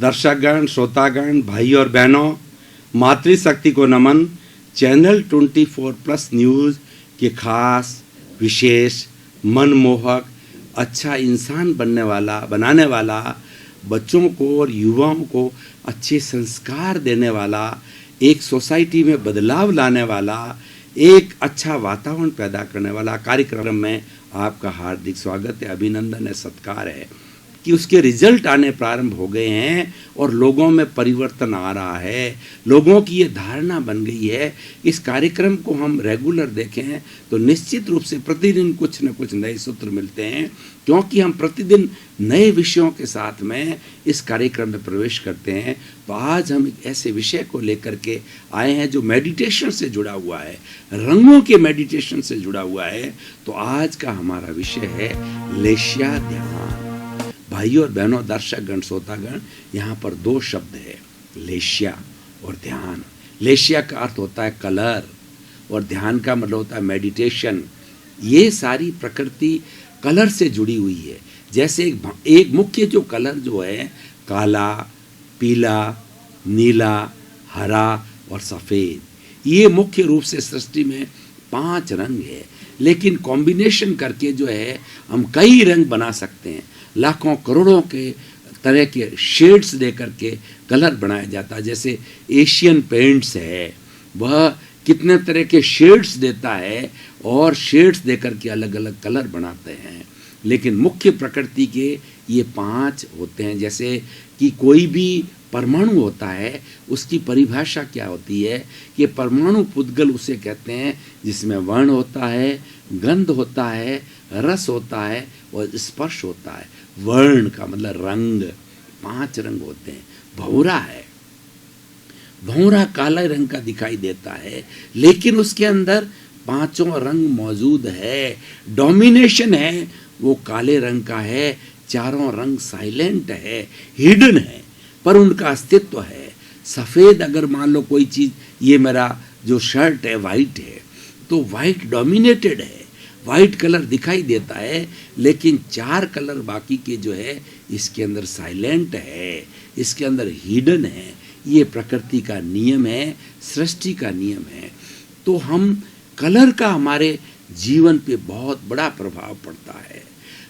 दर्शकगण, श्रोतागण, भाई और बहनों, मातृशक्ति को नमन। चैनल 24+ न्यूज़ के खास, विशेष, मनमोहक, अच्छा इंसान बनाने वाला, बच्चों को और युवाओं को अच्छे संस्कार देने वाला, एक सोसाइटी में बदलाव लाने वाला, एक अच्छा वातावरण पैदा करने वाला कार्यक्रम में आपका हार्दिक स्वागत है, अभिनंदन है, सत्कार है कि उसके रिजल्ट आने प्रारंभ हो गए हैं और लोगों में परिवर्तन आ रहा है। लोगों की ये धारणा बन गई है, इस कार्यक्रम को हम रेगुलर देखें तो निश्चित रूप से प्रतिदिन कुछ न कुछ नए सूत्र मिलते हैं, क्योंकि हम प्रतिदिन नए विषयों के साथ में इस कार्यक्रम में प्रवेश करते हैं। तो आज हम एक ऐसे विषय को लेकर के आए हैं जो मेडिटेशन से जुड़ा हुआ है, रंगों के मेडिटेशन से जुड़ा हुआ है। तो आज का हमारा विषय है लेस्या ध्यान। भाइयों और बहनों, दर्शकगण, श्रोतागण, यहाँ पर दो शब्द है, लेस्या और ध्यान। लेस्या का अर्थ होता है कलर और ध्यान का मतलब होता है मेडिटेशन। ये सारी प्रकृति कलर से जुड़ी हुई है। जैसे एक मुख्य जो कलर जो है काला, पीला, नीला, हरा और सफ़ेद, ये मुख्य रूप से सृष्टि में 5 रंग है। लेकिन कॉम्बिनेशन करके जो है हम कई रंग बना सकते हैं। लाखों करोड़ों के तरह के शेड्स दे करके कलर बनाया जाता है। जैसे एशियन पेंट्स है, वह कितने तरह के शेड्स देता है और शेड्स दे करके अलग अलग कलर बनाते हैं। लेकिन मुख्य प्रकृति के ये 5 होते हैं। जैसे कि कोई भी परमाणु होता है, उसकी परिभाषा क्या होती है कि परमाणु पुद्गल उसे कहते हैं जिसमें वर्ण होता है, गंध होता है, रस होता है और स्पर्श होता है। वर्ण का मतलब रंग, 5 रंग होते हैं। भंवरा है, भंवरा काले रंग का दिखाई देता है, लेकिन उसके अंदर 5 रंग मौजूद है। डोमिनेशन है वो काले रंग का है, 4 रंग साइलेंट है, हिडन है, पर उनका अस्तित्व है। सफ़ेद, अगर मान लो कोई चीज़, ये मेरा जो शर्ट है वाइट है, तो वाइट डोमिनेटेड है, वाइट कलर दिखाई देता है, लेकिन 4 कलर बाकी के जो है इसके अंदर साइलेंट है, इसके अंदर हिडन है। ये प्रकृति का नियम है, सृष्टि का नियम है। तो हम कलर का हमारे जीवन पे बहुत बड़ा प्रभाव पड़ता है।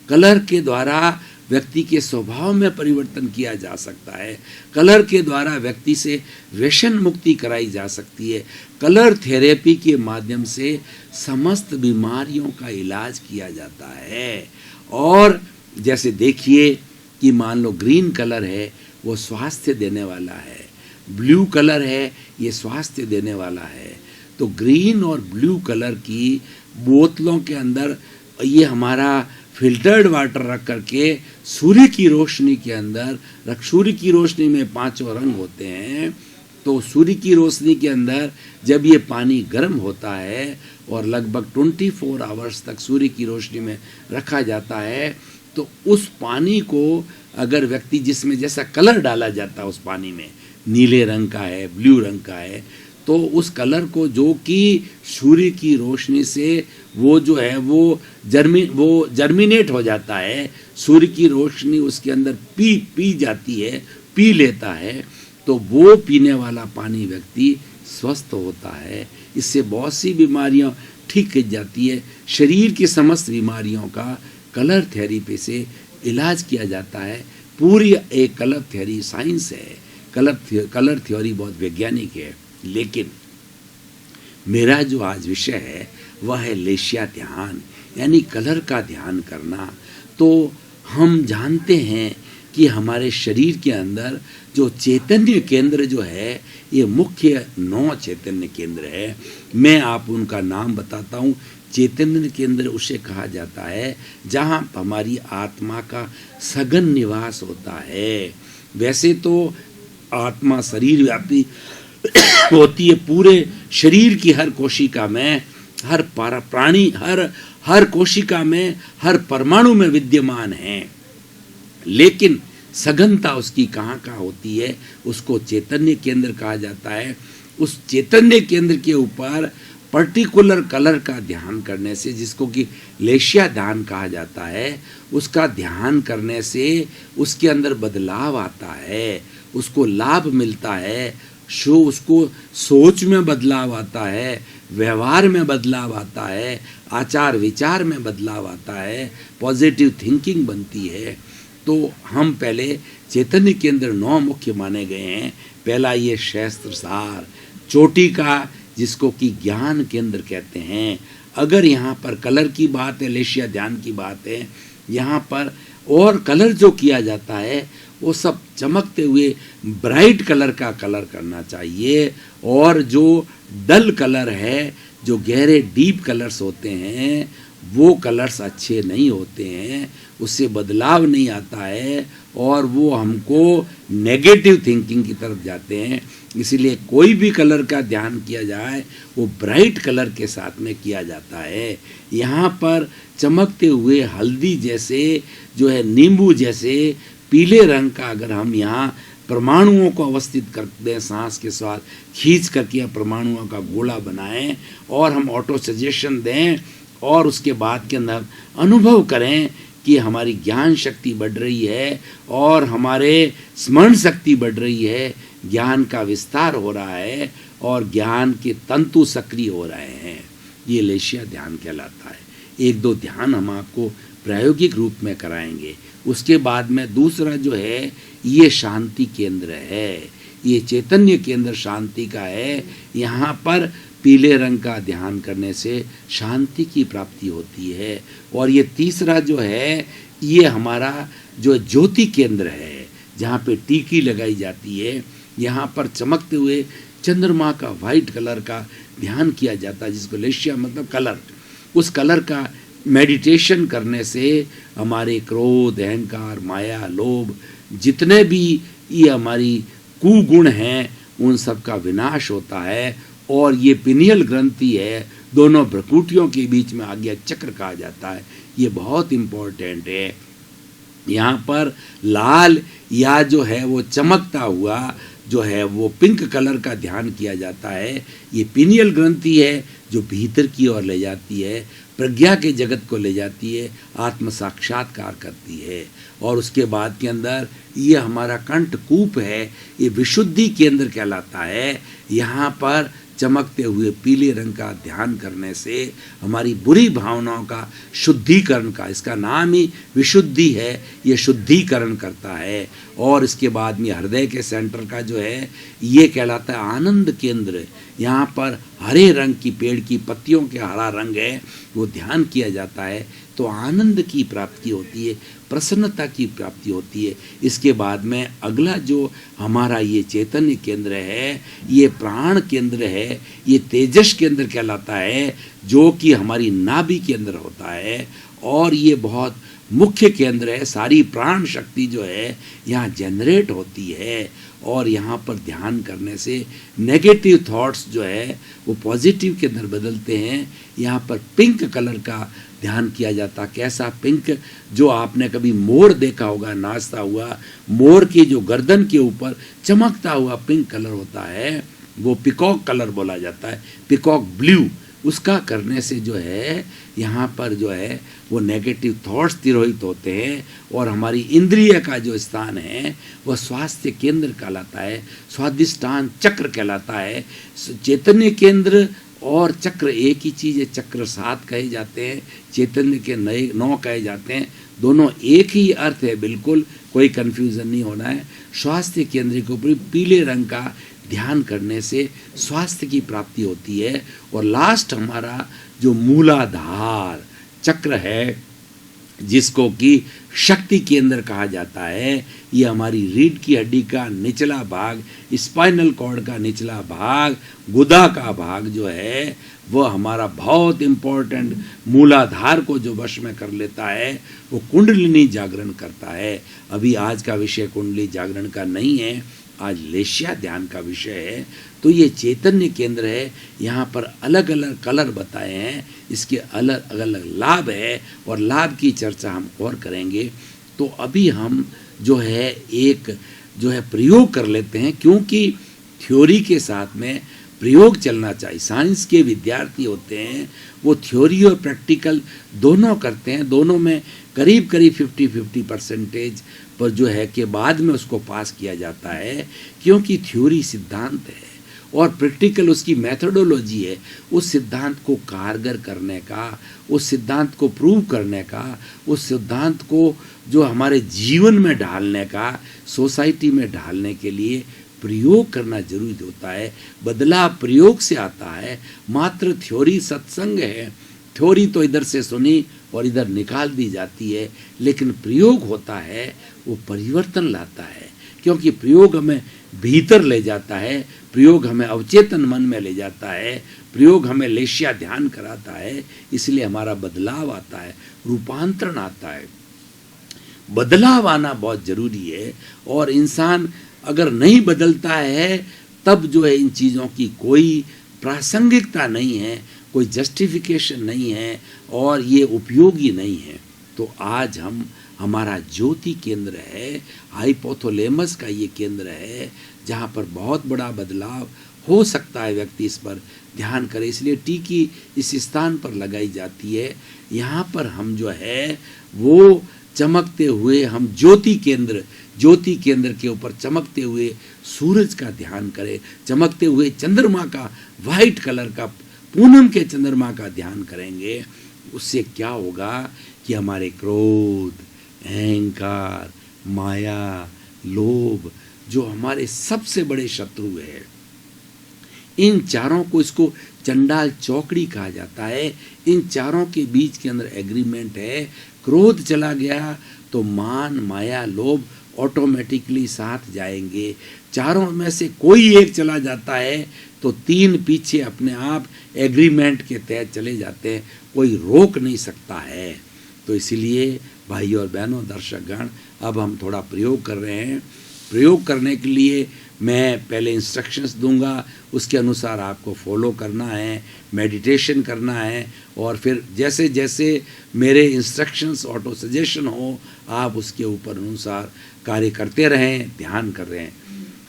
कलर के द्वारा व्यक्ति के स्वभाव में परिवर्तन किया जा सकता है। कलर के द्वारा व्यक्ति से व्यसन मुक्ति कराई जा सकती है। कलर थेरेपी के माध्यम से समस्त बीमारियों का इलाज किया जाता है। और जैसे देखिए कि मान लो ग्रीन कलर है, वो स्वास्थ्य देने वाला है, ब्लू कलर है, ये स्वास्थ्य देने वाला है। तो ग्रीन और ब्लू कलर की बोतलों के अंदर ये हमारा फिल्टर्ड वाटर रख करके सूर्य की रोशनी के अंदर सूर्य की रोशनी में 5 रंग होते हैं। तो सूर्य की रोशनी के अंदर जब ये पानी गर्म होता है और लगभग 24 आवर्स तक सूर्य की रोशनी में रखा जाता है, तो उस पानी को अगर व्यक्ति, जिसमें जैसा कलर डाला जाता है उस पानी में, नीले रंग का है, ब्लू रंग का है, तो उस कलर को जो कि सूर्य की रोशनी से वो जो है वो जर्मिनेट हो जाता है, सूर्य की रोशनी उसके अंदर पी जाती है, पी लेता है, तो वो पीने वाला पानी व्यक्ति स्वस्थ होता है। इससे बहुत सी बीमारियां ठीक की जाती है। शरीर की समस्त बीमारियों का कलर थेरेपी से इलाज किया जाता है। पूरी एक कलर थ्योरी साइंस है, कलर थ्योरी बहुत वैज्ञानिक है। लेकिन मेरा जो आज विषय है वह है लेस्या ध्यान, यानी कलर का ध्यान करना। तो हम जानते हैं कि हमारे शरीर के अंदर जो चैतन्य केंद्र जो है, ये मुख्य 9 चैतन्य केंद्र है। मैं आप उनका नाम बताता हूँ। चैतन्य केंद्र उसे कहा जाता है जहाँ हमारी आत्मा का सघन निवास होता है। वैसे तो आत्मा शरीर व्यापी होती है, पूरे शरीर की हर कोशिका में, हर प्राणी, हर कोशिका में, हर परमाणु में विद्यमान है। लेकिन सघनता उसकी कहाँ होती है, उसको चैतन्य केंद्र कहा जाता है। उस चैतन्य केंद्र के ऊपर पर्टिकुलर कलर का ध्यान करने से, जिसको कि लेस्या ध्यान कहा जाता है, उसका ध्यान करने से उसके अंदर बदलाव आता है उसको लाभ मिलता है, उसको सोच में बदलाव आता है, व्यवहार में बदलाव आता है, आचार विचार में बदलाव आता है, पॉजिटिव थिंकिंग बनती है। तो हम पहले चैतन्य केंद्र 9 मुख्य माने गए हैं। पहला ये शास्त्र सार, चोटी का, जिसको कि ज्ञान केंद्र कहते हैं। अगर यहाँ पर कलर की बात है, लेशिया ध्यान की बात है, यहाँ पर और कलर जो किया जाता है वो सब चमकते हुए ब्राइट कलर का कलर करना चाहिए। और जो डल कलर है, जो गहरे डीप कलर्स होते हैं, वो कलर्स अच्छे नहीं होते हैं, उससे बदलाव नहीं आता है और वो हमको नेगेटिव थिंकिंग की तरफ जाते हैं। इसीलिए कोई भी कलर का ध्यान किया जाए वो ब्राइट कलर के साथ में किया जाता है। यहाँ पर चमकते हुए हल्दी जैसे, जो है नींबू जैसे पीले रंग का अगर हम यहाँ परमाणुओं को अवस्थित कर दें, सांस के साथ खींच करके परमाणुओं का गोला बनाएं और हम ऑटो सजेशन दें और उसके बाद के अंदर अनुभव करें कि हमारी ज्ञान शक्ति बढ़ रही है और हमारे स्मरण शक्ति बढ़ रही है, ज्ञान का विस्तार हो रहा है और ज्ञान के तंतु सक्रिय हो रहे हैं। ये लेशिया ध्यान कहलाता है। 1-2 ध्यान हम आपको प्रायोगिक रूप में कराएंगे। उसके बाद में दूसरा जो है ये शांति केंद्र है, ये चैतन्य केंद्र शांति का है। यहाँ पर पीले रंग का ध्यान करने से शांति की प्राप्ति होती है। और ये तीसरा जो है ये हमारा जो ज्योति केंद्र है, जहाँ पे टीकी लगाई जाती है, यहाँ पर चमकते हुए चंद्रमा का वाइट कलर का ध्यान किया जाता है, जिसको लेशिया मतलब कलर। उस कलर का मेडिटेशन करने से हमारे क्रोध, अहंकार, माया, लोभ, जितने भी ये हमारी कुगुण हैं, उन सब का विनाश होता है। और ये पिनियल ग्रंथि है, दोनों भ्रकुटियों के बीच में आज्ञा चक्र कहा जाता है, ये बहुत इम्पोर्टेंट है। यहाँ पर लाल या जो है वो चमकता हुआ जो है वो पिंक कलर का ध्यान किया जाता है। ये पिनियल ग्रंथि है जो भीतर की ओर ले जाती है, प्रज्ञा के जगत को ले जाती है, आत्म साक्षात्कार करती है। और उसके बाद के अंदर ये हमारा कंठकूप है, ये विशुद्धि केंद्र कहलाता है। यहाँ पर चमकते हुए पीले रंग का ध्यान करने से हमारी बुरी भावनाओं का शुद्धिकरण का, इसका नाम ही विशुद्धि है, ये शुद्धिकरण करता है। और इसके बाद में हृदय के सेंटर का जो है ये कहलाता है आनंद केंद्र। यहाँ पर हरे रंग की पेड़ की पत्तियों के हरा रंग है, वो ध्यान किया जाता है तो आनंद की प्राप्ति होती है, प्रसन्नता की प्राप्ति होती है। इसके बाद में अगला जो हमारा ये चैतन्य केंद्र है, ये प्राण केंद्र है, ये तेजस केंद्र कहलाता है, जो कि हमारी नाभि के अंदर होता है। और ये बहुत मुख्य केंद्र है, सारी प्राण शक्ति जो है यहाँ जनरेट होती है। और यहाँ पर ध्यान करने से नेगेटिव थॉट्स जो है वो पॉजिटिव के अंदर बदलते हैं। यहाँ पर पिंक कलर का ध्यान किया जाता। कैसा पिंक? जो आपने कभी मोर देखा होगा नाचता हुआ, मोर की जो गर्दन के ऊपर चमकता हुआ पिंक कलर होता है, वो पिकॉक कलर बोला जाता है, पिकॉक ब्लू। उसका करने से जो है यहाँ पर जो है वो नेगेटिव थॉट्स तिरोहित होते हैं। और हमारी इंद्रिय का जो स्थान है वह स्वास्थ्य केंद्र कहलाता है, स्वादिष्टान चक्र कहलाता है। चैतन्य केंद्र और चक्र एक ही चीज़ है। चक्र 7 कहे जाते हैं, चैतन्य के 9 कहे जाते हैं, दोनों एक ही अर्थ है, बिल्कुल कोई कन्फ्यूज़न नहीं होना है। स्वास्थ्य केंद्र के ऊपर पीले रंग का ध्यान करने से स्वास्थ्य की प्राप्ति होती है। और लास्ट हमारा जो मूलाधार चक्र है, जिसको कि शक्ति केंद्र कहा जाता है, ये हमारी रीढ़ की हड्डी का निचला भाग, स्पाइनल कॉर्ड का निचला भाग, गुदा का भाग जो है वह हमारा बहुत इम्पोर्टेंट मूलाधार को जो वश में कर लेता है, वो कुंडलिनी जागरण करता है। अभी आज का विषय कुंडली जागरण का नहीं है, आज लेशिया ध्यान का विषय है। तो ये चैतन्य केंद्र है, यहाँ पर अलग अलग कलर बताए हैं, इसके अलग अलग लाभ है और लाभ की चर्चा हम और करेंगे। तो अभी हम जो है एक जो है प्रयोग कर लेते हैं, क्योंकि थ्योरी के साथ में प्रयोग चलना चाहिए। साइंस के विद्यार्थी होते हैं वो थ्योरी और प्रैक्टिकल दोनों करते हैं, दोनों में करीब करीब 50-50% पर जो है कि बाद में उसको पास किया जाता है, क्योंकि थ्योरी सिद्धांत है और प्रैक्टिकल उसकी मेथोडोलॉजी है। उस सिद्धांत को कारगर करने का, उस सिद्धांत को प्रूव करने का, उस सिद्धांत को जो हमारे जीवन में ढालने का, सोसाइटी में ढालने के लिए प्रयोग करना जरूरी होता है। बदलाव प्रयोग से आता है। मात्र थ्योरी सत्संग है, थ्योरी तो इधर से सुनी और इधर निकाल दी जाती है, लेकिन प्रयोग होता है वो परिवर्तन लाता है, क्योंकि प्रयोग हमें भीतर ले जाता है, प्रयोग हमें अवचेतन मन में ले जाता है, प्रयोग हमें लेश्या ध्यान कराता है, इसलिए हमारा बदलाव आता है, रूपांतरण आता है। बदलाव आना बहुत जरूरी है और इंसान अगर नहीं बदलता है तब जो है इन चीज़ों की कोई प्रासंगिकता नहीं है, कोई जस्टिफिकेशन नहीं है और ये उपयोगी नहीं है। तो आज हमारा ज्योति केंद्र है, हाइपोथैलेमस का ये केंद्र है जहाँ पर बहुत बड़ा बदलाव हो सकता है, व्यक्ति इस पर ध्यान करे। इसलिए टीकी इस स्थान पर लगाई जाती है। यहाँ पर हम जो है वो चमकते हुए हम ज्योति केंद्र के ऊपर चमकते हुए सूरज का ध्यान करें, चमकते हुए चंद्रमा का, वाइट कलर का पूनम के चंद्रमा का ध्यान करेंगे। उससे क्या होगा कि हमारे क्रोध, अहंकार, माया, लोभ जो हमारे सबसे बड़े शत्रु है, इन चारों को, इसको चंडाल चौकड़ी कहा जाता है, इन चारों के बीच के अंदर एग्रीमेंट है। क्रोध चला गया तो मान, माया, लोभ ऑटोमेटिकली साथ जाएंगे। चारों में से कोई एक चला जाता है तो तीन पीछे अपने आप एग्रीमेंट के तहत चले जाते हैं, कोई रोक नहीं सकता है। तो इसलिए भाई और बहनों, दर्शकगण, अब हम थोड़ा प्रयोग कर रहे हैं। प्रयोग करने के लिए मैं पहले इंस्ट्रक्शंस दूंगा, उसके अनुसार आपको फॉलो करना है, मेडिटेशन करना है और फिर जैसे जैसे मेरे इंस्ट्रक्शंस ऑटो सजेशन हो आप उसके ऊपर अनुसार कार्य करते रहें, ध्यान कर रहे हैं।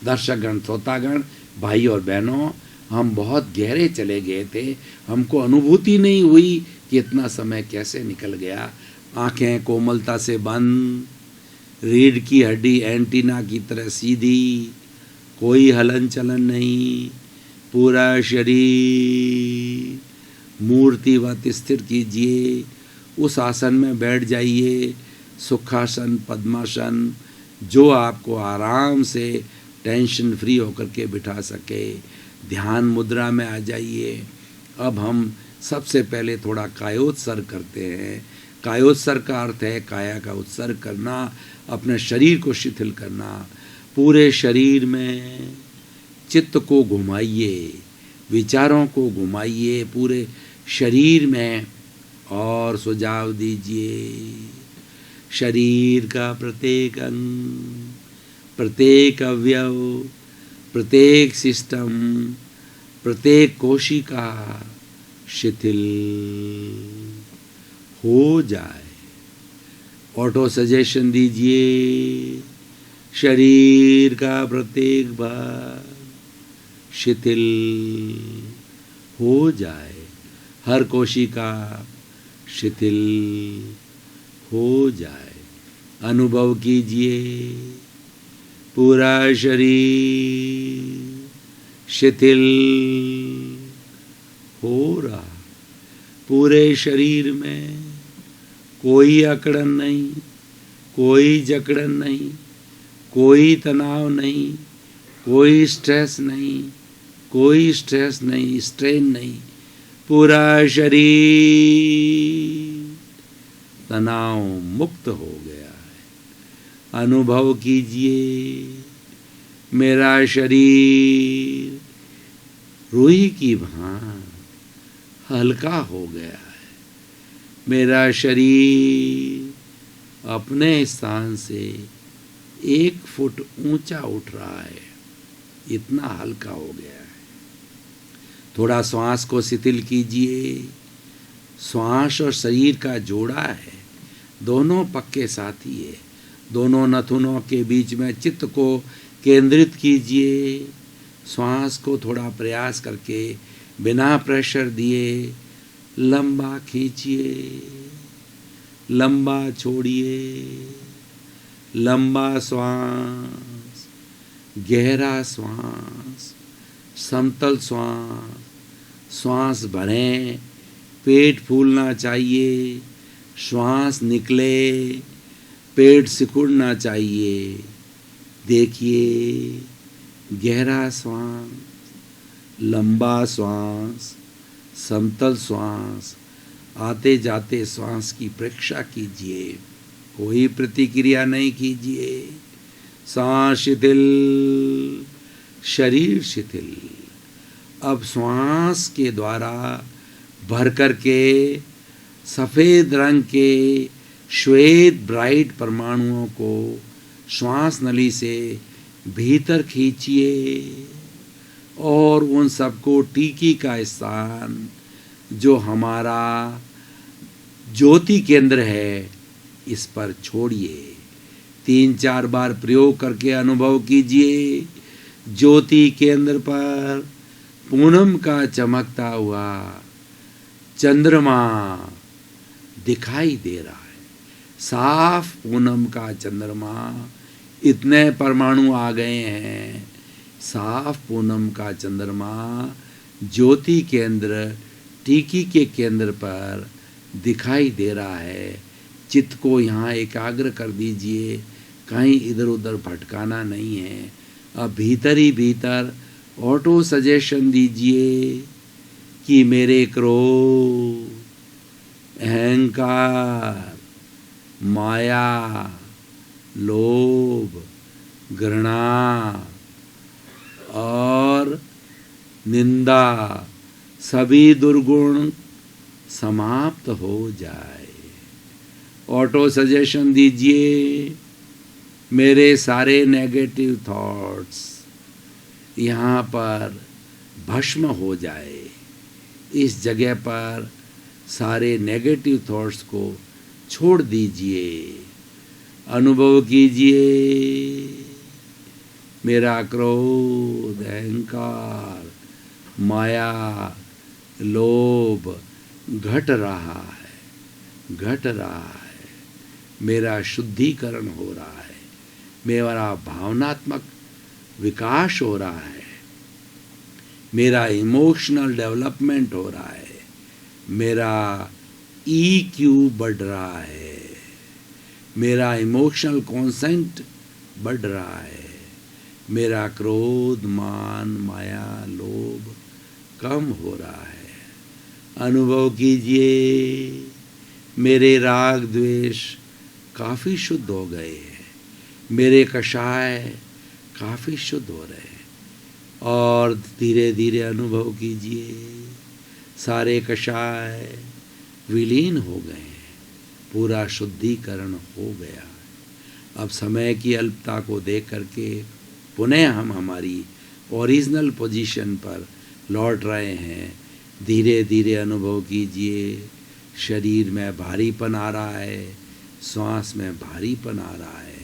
दर्शकगण, श्रोतागण, भाई और बहनों, हम बहुत गहरे चले गए थे, हमको अनुभूति नहीं हुई कि इतना समय कैसे निकल गया। आंखें कोमलता से बंद, रीढ़ की हड्डी एंटीना की तरह सीधी, कोई हलन चलन नहीं, पूरा शरीर मूर्तिवत स्थिर कीजिए। उस आसन में बैठ जाइए, सुखासन, पद्मासन, जो आपको आराम से टेंशन फ्री होकर के बिठा सके। ध्यान मुद्रा में आ जाइए। अब हम सबसे पहले थोड़ा कायोत्सर्ग करते हैं। कायोत्सर्ग का अर्थ है काया का उत्सर्ग करना, अपने शरीर को शिथिल करना। पूरे शरीर में चित्त को घुमाइए, विचारों को घुमाइए पूरे शरीर में और सुझाव दीजिए। शरीर का प्रत्येक अंग, प्रत्येक अवयव, प्रत्येक सिस्टम, प्रत्येक कोशिका शिथिल हो जाए। ऑटो सजेशन दीजिए, शरीर का प्रत्येक भाग शिथिल हो जाए, हर कोशिका शिथिल हो जाए। अनुभव कीजिए पूरा शरीर शिथिल हो रहा। पूरे शरीर में कोई अकड़न नहीं, कोई जकड़न नहीं, कोई तनाव नहीं, कोई स्ट्रेस नहीं, कोई स्ट्रेस नहीं, स्ट्रेन नहीं। पूरा शरीर तनाव मुक्त हो गया है। अनुभव कीजिए मेरा शरीर रूई की भांति हल्का हो गया है। मेरा शरीर अपने स्थान से 1 फुट ऊंचा उठ रहा है, इतना हल्का हो गया है। थोड़ा श्वास को शिथिल कीजिए। श्वास और शरीर का जोड़ा है, दोनों पक्के साथी है। दोनों नथुनों के बीच में चित्त को केंद्रित कीजिए। श्वास को थोड़ा प्रयास करके बिना प्रेशर दिए लंबा खींचिए, लंबा छोड़िए, लंबा श्वास, गहरा श्वास, समतल श्वास, श्वास भरें, पेट फूलना चाहिए, श्वास निकले, पेट सिकुड़ना चाहिए। देखिए, गहरा श्वास, लंबा श्वास, समतल श्वास, आते जाते श्वास की परीक्षा कीजिए, कोई प्रतिक्रिया नहीं कीजिए। सांस शिथिल, शरीर शिथिल। अब श्वास के द्वारा भर करके सफ़ेद रंग के श्वेत ब्राइट परमाणुओं को श्वास नली से भीतर खींचिए और उन सबको टीकी का स्थान जो हमारा ज्योति केंद्र है इस पर छोड़िए। 3-4 बार प्रयोग करके अनुभव कीजिए। ज्योति केंद्र पर पूनम का चमकता हुआ चंद्रमा दिखाई दे रहा है। साफ पूनम का चंद्रमा, इतने परमाणु आ गए हैं। साफ पूनम का चंद्रमा ज्योति केंद्र टीकी के केंद्र पर दिखाई दे रहा है। चित्त को यहाँ एकाग्र कर दीजिए, कहीं इधर उधर भटकाना नहीं है। अब भीतर ही भीतर ऑटो सजेशन दीजिए कि मेरे क्रोध, अहंकार, माया, लोभ, घृणा और निंदा सभी दुर्गुण समाप्त हो जाए। ऑटो सजेशन दीजिए, मेरे सारे नेगेटिव थॉट्स यहाँ पर भस्म हो जाए। इस जगह पर सारे नेगेटिव थॉट्स को छोड़ दीजिए। अनुभव कीजिए, मेरा क्रोध, अहंकार, माया, लोभ घट रहा है, घट रहा है। मेरा शुद्धिकरण हो रहा है, मेरा भावनात्मक विकास हो रहा है, मेरा इमोशनल डेवलपमेंट हो रहा है, मेरा EQ बढ़ रहा है, मेरा इमोशनल कॉन्सेंट बढ़ रहा है, मेरा क्रोध, मान, माया, लोभ कम हो रहा है। अनुभव कीजिए, मेरे राग द्वेष काफ़ी शुद्ध हो गए हैं, मेरे कषाय काफ़ी शुद्ध हो रहे हैं। और धीरे धीरे अनुभव कीजिए, सारे कषाय विलीन हो गए हैं, पूरा शुद्धिकरण हो गया। अब समय की अल्पता को देख करके पुनः हम हमारी ओरिजिनल पोजीशन पर लौट रहे हैं। धीरे धीरे अनुभव कीजिए, शरीर में भारीपन आ रहा है, श्वास में भारीपन आ रहा है।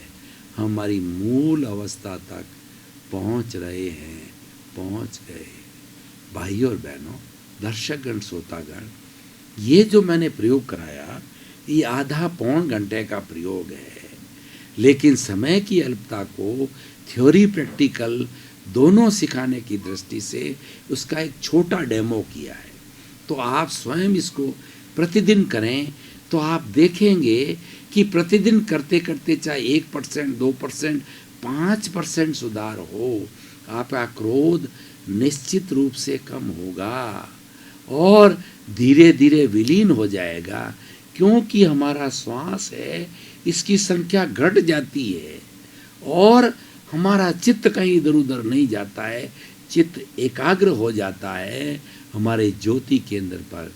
हमारी मूल अवस्था तक पहुंच रहे हैं, पहुंच गए। भाई और बहनों, दर्शकगण, श्रोतागण, ये जो मैंने प्रयोग कराया ये आधा पौन घंटे का प्रयोग है, लेकिन समय की अल्पता को थ्योरी प्रैक्टिकल दोनों सिखाने की दृष्टि से उसका एक छोटा डेमो किया है। तो आप स्वयं इसको प्रतिदिन करें तो आप देखेंगे कि प्रतिदिन करते करते चाहे 1%, 2%, 5% सुधार हो, आपका क्रोध निश्चित रूप से कम होगा और धीरे धीरे विलीन हो जाएगा। क्योंकि हमारा श्वास है, इसकी संख्या घट जाती है और हमारा चित्त कहीं इधर उधर नहीं जाता है, चित्त एकाग्र हो जाता है हमारे ज्योति केंद्र पर।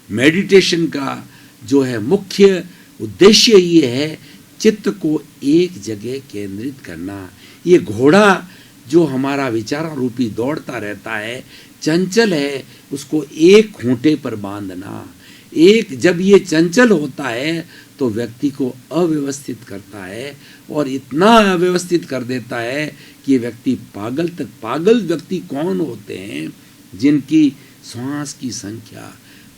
मेडिटेशन का जो है मुख्य उद्देश्य ये है चित्त को एक जगह केंद्रित करना। ये घोड़ा जो हमारा विचार रूपी दौड़ता रहता है, चंचल है, उसको एक खूंटे पर बांधना। एक जब ये चंचल होता है तो व्यक्ति को अव्यवस्थित करता है और इतना अव्यवस्थित कर देता है कि व्यक्ति पागल व्यक्ति कौन होते हैं जिनकी श्वास की संख्या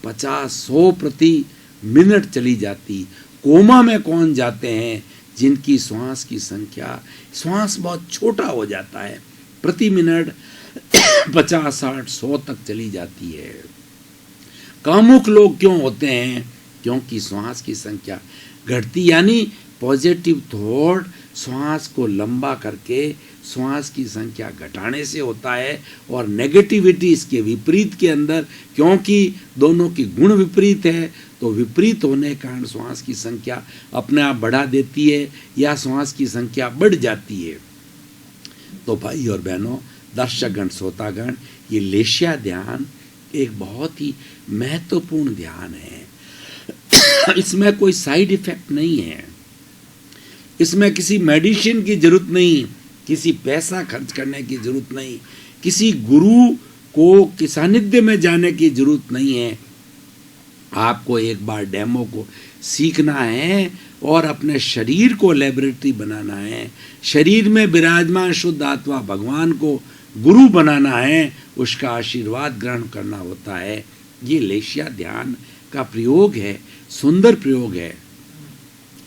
50-100 प्रति मिनट चली जाती। कोमा में कौन जाते हैं जिनकी श्वास की संख्या, श्वास बहुत छोटा हो जाता है, प्रति मिनट 50-60-100 तक चली जाती है। कामुक लोग क्यों होते हैं? क्योंकि श्वास की संख्या घटती, यानी पॉजिटिव थॉट श्वास को लंबा करके श्वास की संख्या घटाने से होता है और नेगेटिविटी इसके विपरीत के अंदर, क्योंकि दोनों की गुण विपरीत है तो विपरीत होने के कारण श्वास की संख्या अपने आप बढ़ा देती है या श्वास की संख्या बढ़ जाती है। तो भाई और बहनों, दर्शकगण, श्रोतागण, ये लेशिया ध्यान एक बहुत ही महत्वपूर्ण ध्यान है। इसमें कोई साइड इफेक्ट नहीं है, इसमें किसी मेडिसिन की जरूरत नहीं, किसी पैसा खर्च करने की जरूरत नहीं, किसी गुरु को के सानिध्य में जाने की जरूरत नहीं है। आपको एक बार डेमो को सीखना है और अपने शरीर को लेबोरेटरी बनाना है, शरीर में विराजमान शुद्ध आत्मा भगवान को गुरु बनाना है, उसका आशीर्वाद ग्रहण करना होता है। ये लेशिया ध्यान का प्रयोग है, सुंदर प्रयोग है।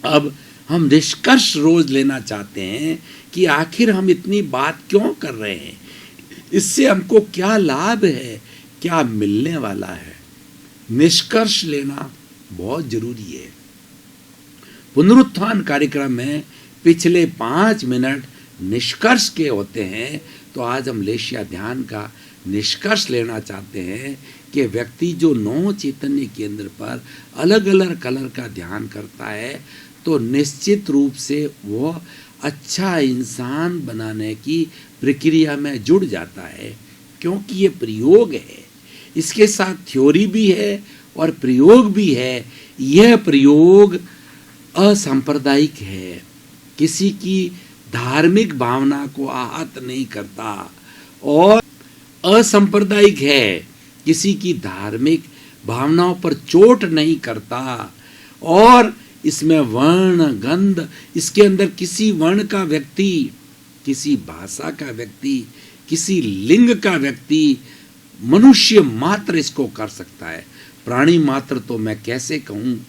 अब हम निष्कर्ष रोज लेना चाहते हैं कि आखिर हम इतनी बात क्यों कर रहे हैं, इससे हमको क्या लाभ है, क्या मिलने वाला है। निष्कर्ष लेना बहुत जरूरी है। पुनरुत्थान कार्यक्रम में पिछले 5 मिनट निष्कर्ष के होते हैं, तो आज हम लेशिया ध्यान का निष्कर्ष लेना चाहते हैं कि व्यक्ति जो 9 चैतन्य केंद्र पर अलग अलग कलर का ध्यान करता है तो निश्चित रूप से वो अच्छा इंसान बनाने की प्रक्रिया में जुड़ जाता है, क्योंकि ये प्रयोग है, इसके साथ थ्योरी भी है और प्रयोग भी है। यह प्रयोग असांप्रदायिक है, किसी की धार्मिक भावना को आहत नहीं करता और असंप्रदायिक है, किसी की धार्मिक भावनाओं पर चोट नहीं करता और इसमें वर्ण गंध, इसके अंदर किसी वर्ण का व्यक्ति, किसी भाषा का व्यक्ति, किसी लिंग का व्यक्ति, मनुष्य मात्र इसको कर सकता है। प्राणी मात्र तो मैं कैसे कहूँ,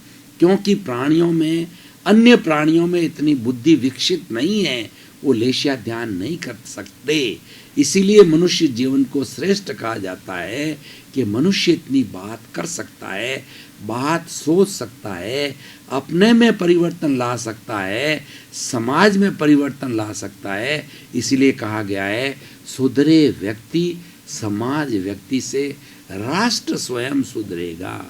क्योंकि प्राणियों में, अन्य प्राणियों में इतनी बुद्धि विकसित नहीं है, वो लेशिया ध्यान नहीं कर सकते। इसीलिए मनुष्य जीवन को श्रेष्ठ कहा जाता है कि मनुष्य इतनी बात कर सकता है, बात सोच सकता है, अपने में परिवर्तन ला सकता है, समाज में परिवर्तन ला सकता है। इसीलिए कहा गया है, सुधरे व्यक्ति समाज व्यक्ति से राष्ट्र स्वयं सुधरेगा।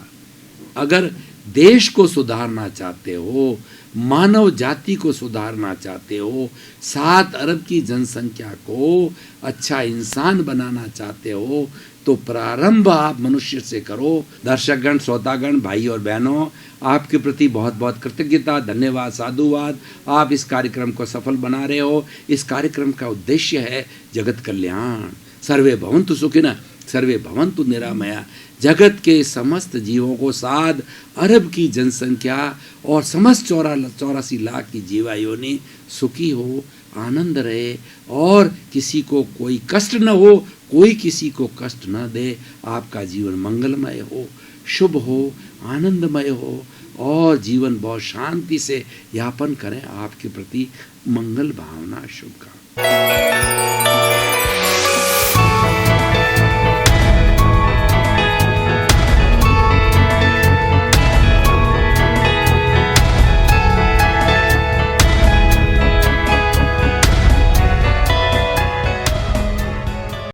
अगर देश को सुधारना चाहते हो, मानव जाति को सुधारना चाहते हो, 7 अरब की जनसंख्या को अच्छा इंसान बनाना चाहते हो, तो प्रारंभ आप मनुष्य से करो। दर्शकगण, श्रोतागण, भाई और बहनों, आपके प्रति बहुत बहुत कृतज्ञता, धन्यवाद, साधुवाद। आप इस कार्यक्रम को सफल बना रहे हो। इस कार्यक्रम का उद्देश्य है जगत कल्याण। सर्वे भवन्तु सुखिनः, सर्वे भवन्तु निरामया। जगत के समस्त जीवों को 7 अरब की जनसंख्या और समस्त 84 लाख की जीवायोनि सुखी हो, आनंद रहे और किसी को कोई कष्ट न हो, कोई किसी को कष्ट न दे। आपका जीवन मंगलमय हो, शुभ हो, आनंदमय हो और जीवन बहुत शांति से यापन करें। आपके प्रति मंगल भावना, शुभकामना।